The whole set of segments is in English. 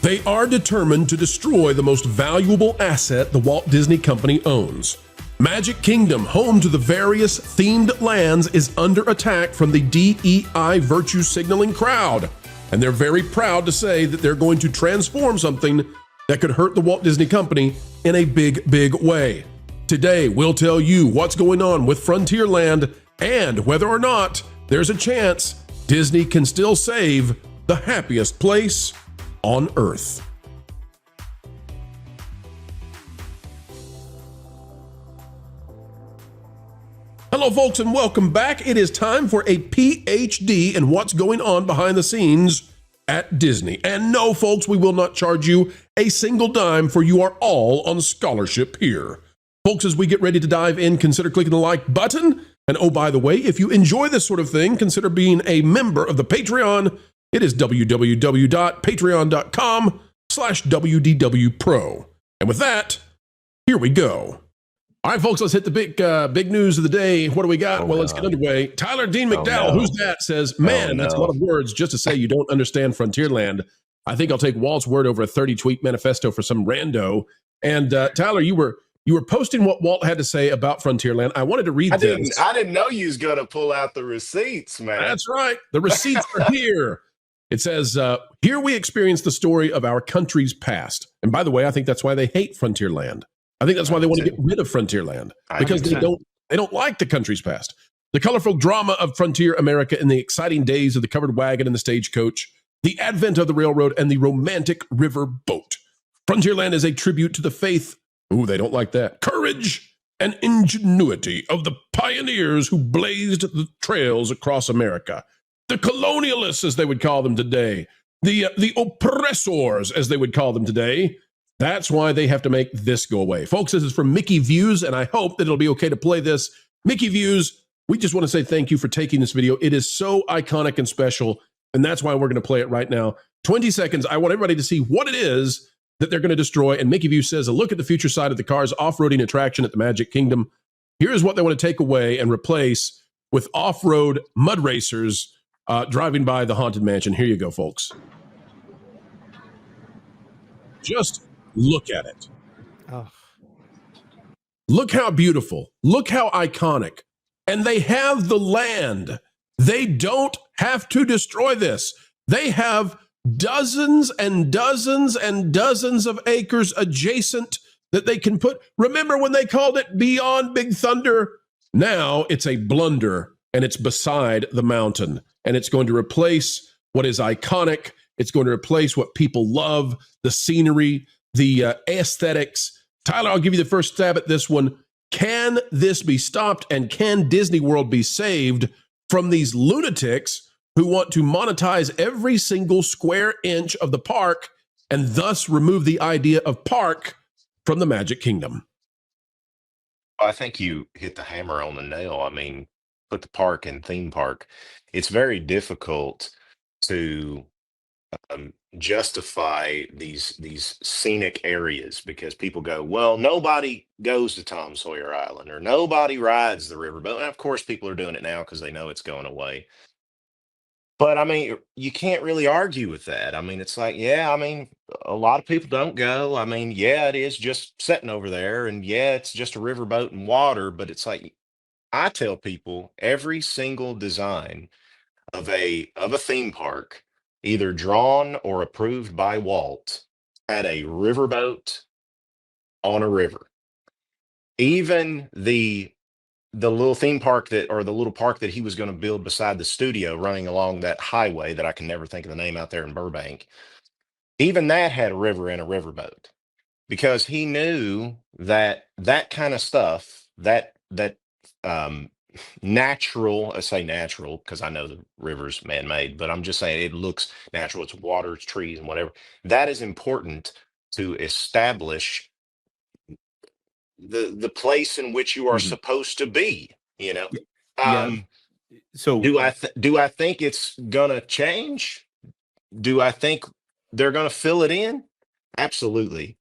They are determined to destroy the most valuable asset the Walt Disney Company owns. Magic Kingdom, home to the various themed lands, is under attack from the DEI virtue signaling crowd. And they're very proud to say that they're going to transform something that could hurt the Walt Disney Company in a big, big way. Today, we'll tell you what's going on with Frontierland and whether or not there's a chance Disney can still save the happiest place on Earth. Hello, folks, and welcome back. It is time for a PhD in what's going on behind the scenes at Disney. And no, folks, we will not charge you a single dime, for you are all on scholarship here. Folks, as we get ready to dive in, consider clicking the like button. And oh, by the way, if you enjoy this sort of thing, consider being a member of the Patreon. It is www.patreon.com/WDW Pro. And with that, here we go. All right, folks, let's hit the big news of the day. What do we got? Let's get underway. Tyler Dean McDowell, who's that, says, man, that's a lot of words just to say you don't understand Frontierland. I think I'll take Walt's word over a 30-tweet manifesto for some rando. And Tyler, you were posting what Walt had to say about Frontierland. I wanted to read this. I didn't know you was going to pull out the receipts, man. That's right. The receipts are here. It says, here we experience the story of our country's past. And by the way, I think that's why they hate Frontierland. I think that's why they want to get rid of Frontierland, because they don't like the country's past. The colorful drama of frontier America in the exciting days of the covered wagon and the stagecoach, the advent of the railroad, and the romantic river boat. Frontierland is a tribute to the faith, ooh, they don't like that, courage and ingenuity of the pioneers who blazed the trails across America. The colonialists, as they would call them today, the oppressors, as they would call them today. That's why they have to make this go away. Folks, this is from Mickey Views, and I hope that it'll be okay to play this. Mickey Views, we just want to say thank you for taking this video. It is so iconic and special, and that's why we're going to play it right now. 20 seconds. I want everybody to see what it is that they're going to destroy. And Mickey Views says, a look at the future side of the car's off-roading attraction at the Magic Kingdom. Here's what they want to take away and replace with off-road mud racers driving by the Haunted Mansion. Here you go, folks. Just look at it. Oh. Look how beautiful. Look how iconic. And they have the land. They don't have to destroy this. They have dozens and dozens and dozens of acres adjacent that they can put. Remember when they called it Beyond Big Thunder? Now it's a blunder, and it's beside the mountain. And it's going to replace what is iconic. It's going to replace what people love, the scenery, the aesthetics. Tyler, I'll give you the first stab at this one. Can this be stopped, and can Disney World be saved from these lunatics who want to monetize every single square inch of the park and thus remove the idea of park from the Magic Kingdom? I think you hit the hammer on the nail. I mean, put the park in theme park. It's very difficult to justify these scenic areas, because people go, well, nobody goes to Tom Sawyer Island, or nobody rides the riverboat. And of course, people are doing it now because they know it's going away. But I mean, you can't really argue with that. I mean, it's like, yeah, I mean, a lot of people don't go. I mean, yeah, it is just sitting over there, and yeah, it's just a riverboat and water. But it's like, I tell people, every single design of a theme park, either drawn or approved by Walt, had a riverboat on a river. Even the little theme park the little park that he was going to build beside the studio running along that highway that I can never think of the name out there in Burbank, even that had a river and a riverboat, because he knew that that kind of stuff, that natural, I say natural because I know the river's man-made, but I'm just saying it looks natural. It's water, it's trees, and whatever. That is important to establish the place in which you are supposed to be, you know. So do I think it's gonna change? Do I think they're gonna fill it in? Absolutely.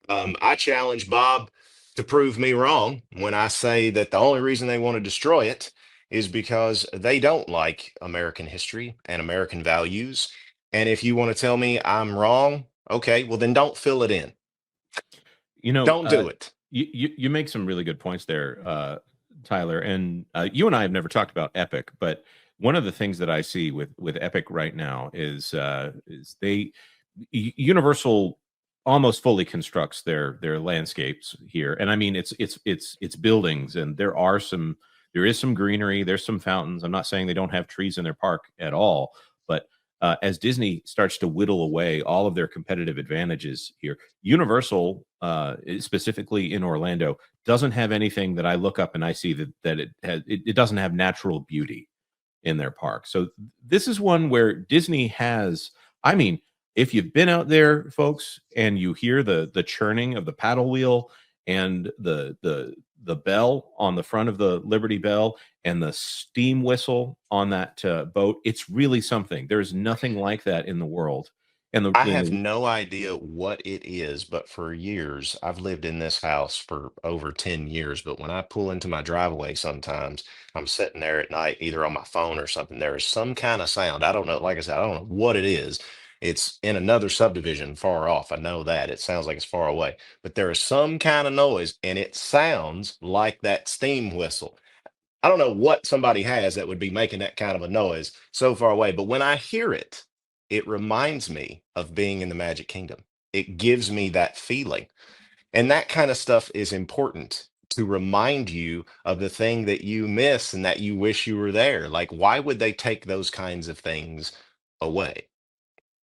I challenge Bob to prove me wrong when I say that the only reason they want to destroy it is because they don't like American history and American values. And if you want to tell me I'm wrong Okay, well then don't fill it in. You know, Don't do it. You make some really good points there, Tyler. And you and I have never talked about Epic, but one of the things that I see with Epic right now is Universal almost fully constructs their landscapes here, and I mean it's buildings, and there is some greenery, there's some fountains. I'm not saying they don't have trees in their park at all, but as Disney starts to whittle away all of their competitive advantages here, Universal, specifically in Orlando, doesn't have anything that I look up and I see that it doesn't have natural beauty in their park. So this is one where Disney has, I mean, if you've been out there, folks, and you hear the churning of the paddle wheel and the bell on the front of the Liberty Bell and the steam whistle on that boat, it's really something. There's nothing like that in the world. And I have no idea what it is, but for years, I've lived in this house for over 10 years. But when I pull into my driveway, sometimes I'm sitting there at night, either on my phone or something. There is some kind of sound. I don't know. Like I said, I don't know what it is. It's in another subdivision far off. I know that. It sounds like it's far away, but there is some kind of noise and it sounds like that steam whistle. I don't know what somebody has that would be making that kind of a noise so far away, but when I hear it, it reminds me of being in the Magic Kingdom. It gives me that feeling. And that kind of stuff is important to remind you of the thing that you miss and that you wish you were there. Like, why would they take those kinds of things away?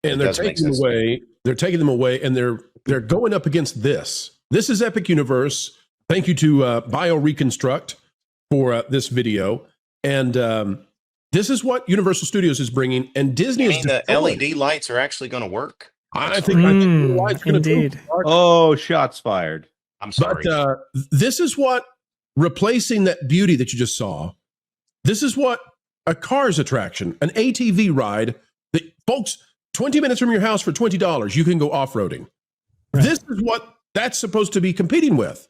And they're taking them away. They're taking them away, and they're going up against this. This is Epic Universe. Thank you to Bio Reconstruct for this video. And this is what Universal Studios is bringing, and Disney is. The LED lights are actually going to work. I think the lights going to indeed. Oh, shots fired! I'm sorry. But this is what replacing that beauty that you just saw. This is what a Cars attraction, an ATV ride that folks. 20 minutes from your house for $20, you can go off-roading. Right. This is what that's supposed to be competing with.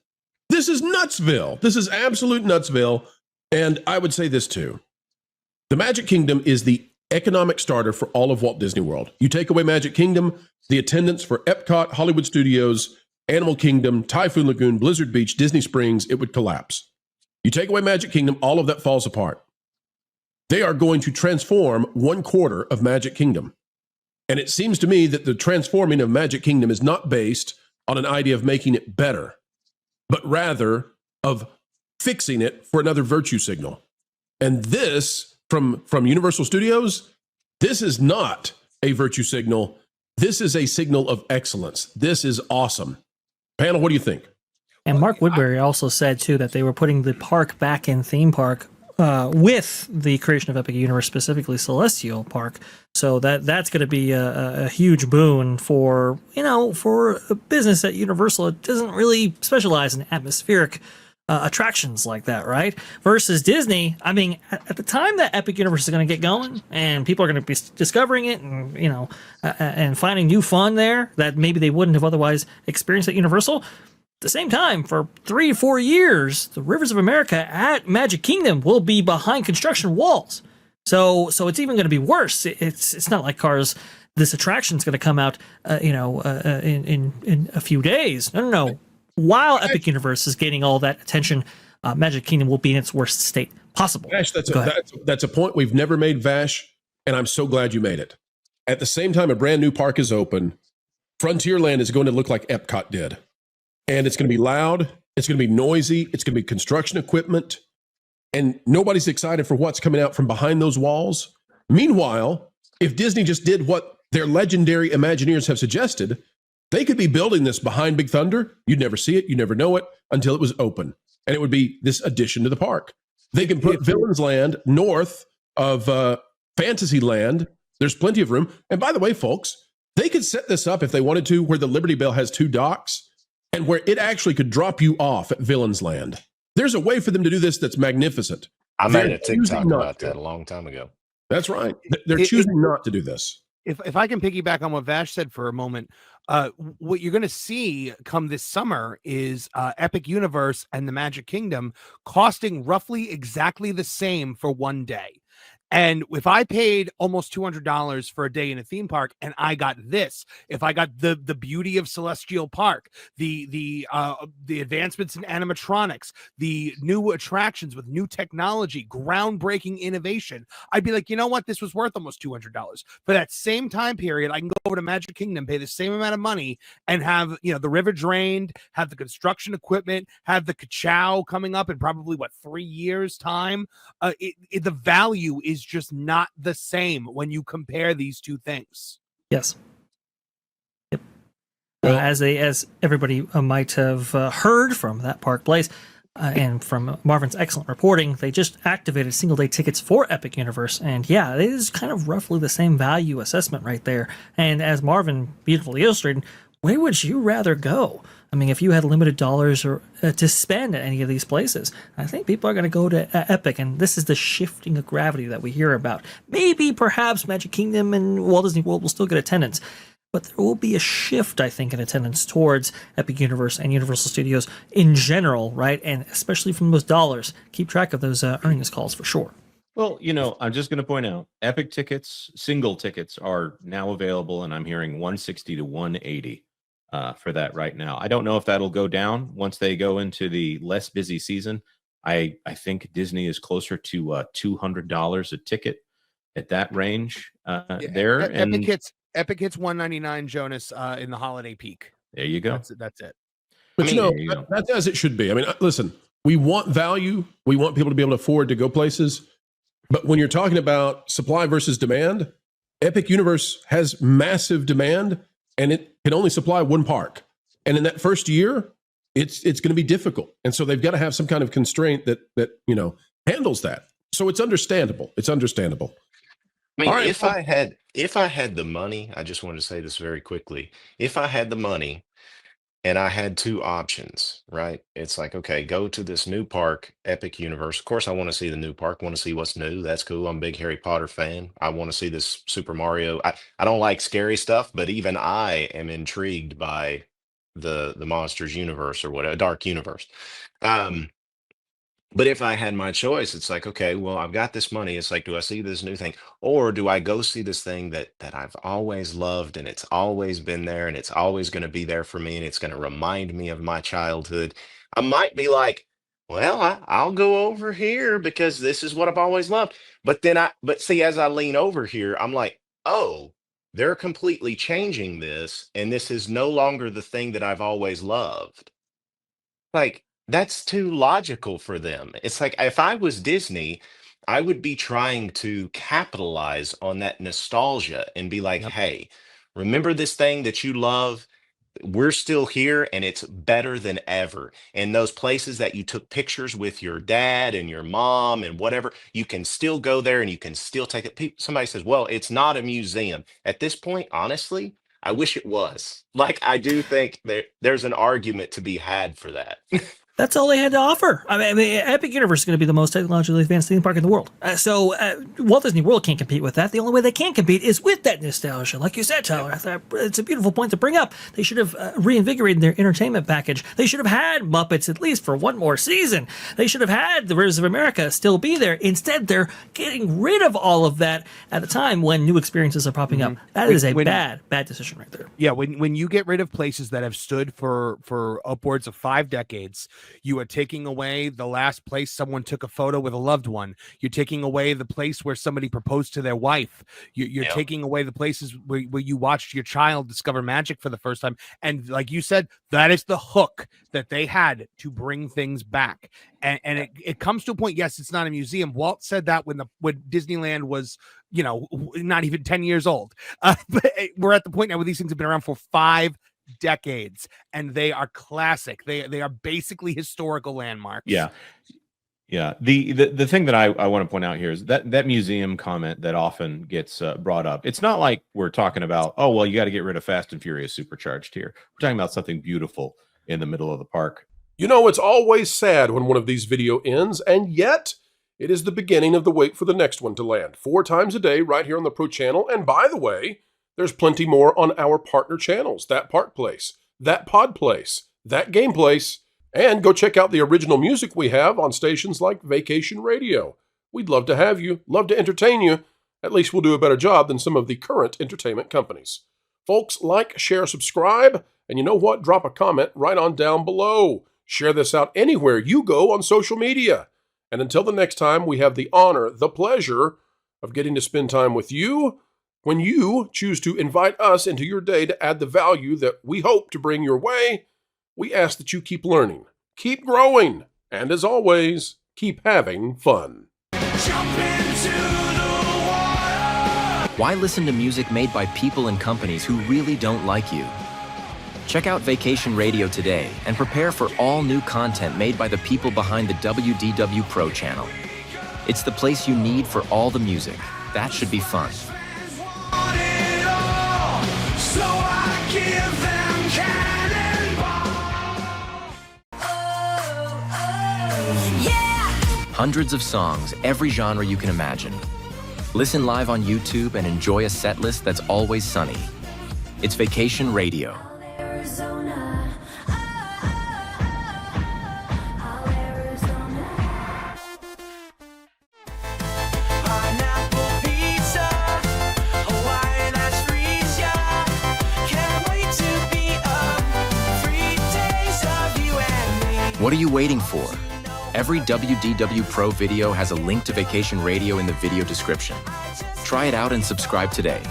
This is Nutsville. This is absolute Nutsville. And I would say this too. The Magic Kingdom is the economic starter for all of Walt Disney World. You take away Magic Kingdom, the attendance for Epcot, Hollywood Studios, Animal Kingdom, Typhoon Lagoon, Blizzard Beach, Disney Springs, it would collapse. You take away Magic Kingdom, all of that falls apart. They are going to transform 1/4 of Magic Kingdom. And it seems to me that the transforming of Magic Kingdom is not based on an idea of making it better, but rather of fixing it for another virtue signal. And this, from Universal Studios, this is not a virtue signal. This is a signal of excellence. This is awesome. Panel, what do you think? And Mark Woodbury also said, too, that they were putting the park back in theme park with the creation of Epic Universe, specifically Celestial Park. So that's going to be a huge boon for a business at Universal. It doesn't really specialize in atmospheric attractions like that, right? Versus Disney. I mean, at the time that Epic Universe is going to get going and people are going to be discovering it and, and finding new fun there that maybe they wouldn't have otherwise experienced at Universal. At the same time, for 3 to 4 years, the Rivers of America at Magic Kingdom will be behind construction walls. So it's even going to be worse. It's not like Cars. This attraction is going to come out, in a few days. No. While Epic Universe is getting all that attention, Magic Kingdom will be in its worst state possible. Vash, that's a point we've never made, Vash, and I'm so glad you made it. At the same time, a brand new park is open. Frontierland is going to look like Epcot did. And it's going to be loud. It's going to be noisy. It's going to be construction equipment. And nobody's excited for what's coming out from behind those walls. Meanwhile, if Disney just did what their legendary Imagineers have suggested, they could be building this behind Big Thunder. You'd never see it. You never know it until it was open. And it would be this addition to the park. They can put Villains Land north of Fantasyland. There's plenty of room. And by the way, folks, they could set this up if they wanted to where the Liberty Bell has 2 docks. And where it actually could drop you off at Villains Land. There's a way for them to do this that's magnificent. I made a TikTok about that a long time ago. That's right. They're choosing not to do this. If I can piggyback on what Vash said for a moment, what you're going to see come this summer is Epic Universe and the Magic Kingdom costing roughly exactly the same for one day. And if I paid almost $200 for a day in a theme park and I got this, if I got the beauty of Celestial Park, the advancements in animatronics, the new attractions with new technology, groundbreaking innovation, I'd be like, you know what? This was worth almost $200. For that same time period, I can go over to Magic Kingdom, pay the same amount of money, and have, you know, the river drained, have the construction equipment, have the ka-chow coming up in probably 3 years time. The value is just not the same when you compare these two things. Yes. Yep. As everybody might have heard from that Park Place, and from Marvin's excellent reporting, they just activated single-day tickets for Epic Universe, and yeah, it is kind of roughly the same value assessment right there. And as Marvin beautifully illustrated, where would you rather go? I mean, if you had limited dollars or to spend at any of these places, I think people are going to go to Epic, and this is the shifting of gravity that we hear about. Maybe, perhaps, Magic Kingdom and Walt Disney World will still get attendance, but there will be a shift, I think, in attendance towards Epic Universe and Universal Studios in general, right? And especially from those dollars. Keep track of those earnings calls for sure. Well, you know, I'm just going to point out, Epic tickets, single tickets, are now available, and I'm hearing 160 to 180 for that right now. I don't know if that'll go down once they go into the less busy season. I think Disney is closer to $200 a ticket at that range there. Epic hits $199, Jonas, in the holiday peak. There you go. That's it. But that's as it should be. I mean, listen, we want value. We want people to be able to afford to go places. But when you're talking about supply versus demand, Epic Universe has massive demand, and it can only supply one park. And in that first year, it's going to be difficult. And so they've got to have some kind of constraint that you know handles that. So it's understandable. It's understandable. I mean, Right. if I had the money, I just wanted to say this very quickly. If I had the money and I had two options, right? It's like, okay, go to this new park, Epic Universe. Of course, I want to see the new park, want to see what's new. That's cool. I'm a big Harry Potter fan. I want to see this Super Mario. I don't like scary stuff, but even I am intrigued by the Monsters universe or whatever, Dark Universe. But if I had my choice, it's like, okay, well, I've got this money. It's like, do I see this new thing, or do I go see this thing that I've always loved, and it's always been there, and it's always going to be there for me, and it's going to remind me of my childhood? I might be like, well, I'll go over here because this is what I've always loved. But see, as I lean over here, I'm like, oh, they're completely changing this, and this is no longer the thing that I've always loved. Like, that's too logical for them. It's like if I was Disney, I would be trying to capitalize on that nostalgia and be like, Yep. hey, remember this thing that you love? We're still here, and it's better than ever. And those places that you took pictures with your dad and your mom and whatever, you can still go there and you can still take it. Somebody says, well, it's not a museum. At this point, honestly, I wish it was. Like, I do think there's an argument to be had for that. That's all they had to offer. I mean, Epic Universe is going to be the most technologically advanced theme park in the world. So Walt Disney World can't compete with that. The only way they can compete is with that nostalgia. Like you said, Tyler, it's a beautiful point to bring up. They should have reinvigorated their entertainment package. They should have had Muppets at least for one more season. They should have had the Rivers of America still be there. Instead, they're getting rid of all of that at a time when new experiences are popping up. That is a bad decision right there. Yeah, when you get rid of places that have stood for upwards of 5 decades, you are taking away the last place someone took a photo with a loved one. You're taking away the place where somebody proposed to their wife. You're taking away the places where you watched your child discover magic for the first time. And like you said, that is the hook that they had to bring things back. And it comes to a point, yes, it's not a museum. Walt said that when Disneyland was, you know, not even 10 years old. But we're at the point now where these things have been around for 5 decades, and they are classic. They are basically historical landmarks. Yeah. The thing that I want to point out here is that museum comment that often gets brought up. It's not like we're talking about, oh, well, you got to get rid of Fast and Furious Supercharged here. We're talking about something beautiful in the middle of the park. You know, it's always sad when one of these video ends, and yet it is the beginning of the wait for the next one to land. 4 times a day right here on the Pro Channel. And by the way, there's plenty more on our partner channels. That Park Place, That Pod Place, That Game Place, and go check out the original music we have on stations like Vacation Radio. We'd love to have you, love to entertain you. At least we'll do a better job than some of the current entertainment companies. Folks, like, share, subscribe, and you know what? Drop a comment right on down below. Share this out anywhere you go on social media. And until the next time, we have the honor, the pleasure of getting to spend time with you when you choose to invite us into your day to add the value that we hope to bring your way. We ask that you keep learning, keep growing, and as always, keep having fun. Why listen to music made by people and companies who really don't like you? Check out Vacation Radio today and prepare for all new content made by the people behind the WDW Pro Channel. It's the place you need for all the music. That should be fun. Hundreds of songs, every genre you can imagine. Listen live on YouTube and enjoy a set list that's always sunny. It's Vacation Radio. What are you waiting for? Every WDW Pro video has a link to Vacation Radio in the video description. Try it out and subscribe today.